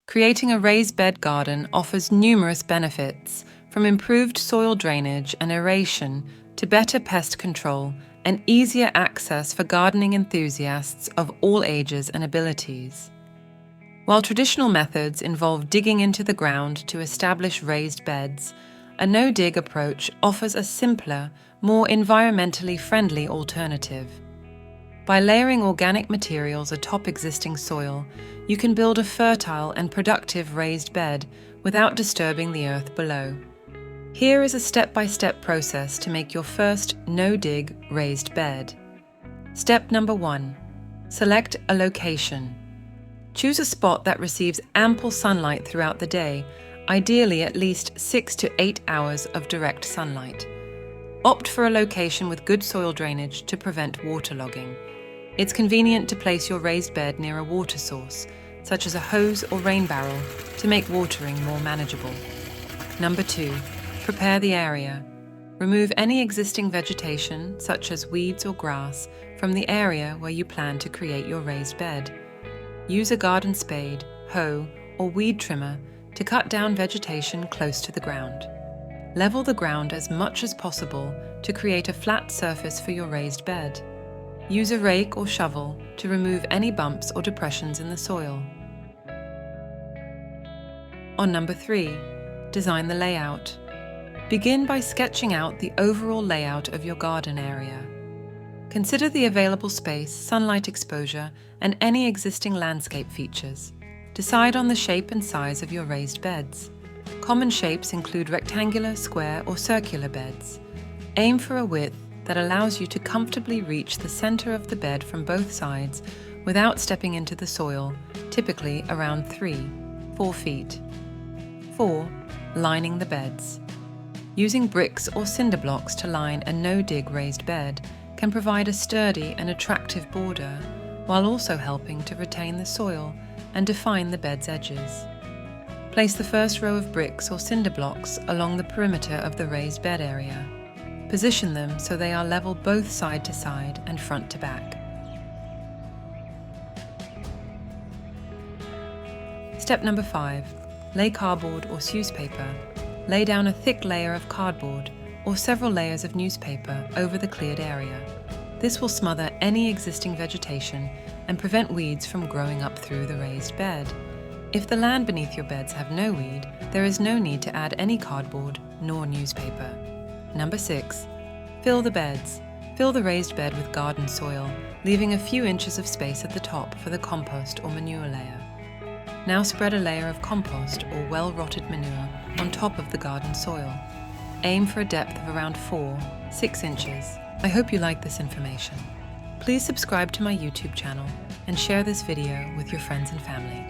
Creating a raised bed garden offers numerous benefits, from improved soil drainage and aeration to better pest control and easier access for gardening enthusiasts of all ages and abilities. While traditional methods involve digging into the ground to establish raised beds, a no-dig approach offers a simpler, more environmentally friendly alternative. By layering organic materials atop existing soil, you can build a fertile and productive raised bed without disturbing the earth below. Here is a step-by-step process to make your first no-dig raised bed. Step number 1. Select a location. Choose a spot that receives ample sunlight throughout the day, ideally at least 6 to 8 hours of direct sunlight. Opt for a location with good soil drainage to prevent waterlogging. It's convenient to place your raised bed near a water source, such as a hose or rain barrel, to make watering more manageable. Number 2. Prepare the area. Remove any existing vegetation, such as weeds or grass, from the area where you plan to create your raised bed. Use a garden spade, hoe, or weed trimmer to cut down vegetation close to the ground. Level the ground as much as possible to create a flat surface for your raised bed. Use a rake or shovel to remove any bumps or depressions in the soil. On number 3, design the layout. Begin by sketching out the overall layout of your garden area. Consider the available space, sunlight exposure, and any existing landscape features. Decide on the shape and size of your raised beds. Common shapes include rectangular, square, or circular beds. Aim for a width that allows you to comfortably reach the center of the bed from both sides without stepping into the soil, typically around 3-4 feet. 4. Lining the beds. Using bricks or cinder blocks to line a no-dig raised bed can provide a sturdy and attractive border, while also helping to retain the soil and define the bed's edges. Place the first row of bricks or cinder blocks along the perimeter of the raised bed area. Position them so they are level both side to side and front to back. Step number 5. Lay cardboard or newspaper. Lay down a thick layer of cardboard or several layers of newspaper over the cleared area. This will smother any existing vegetation and prevent weeds from growing up through the raised bed. If the land beneath your beds have no weed, there is no need to add any cardboard nor newspaper. Number 6. Fill the beds. Fill the raised bed with garden soil, leaving a few inches of space at the top for the compost or manure layer. Now spread a layer of compost or well-rotted manure on top of the garden soil. Aim for a depth of around 4-6 inches. I hope you like this information. Please subscribe to my YouTube channel and share this video with your friends and family.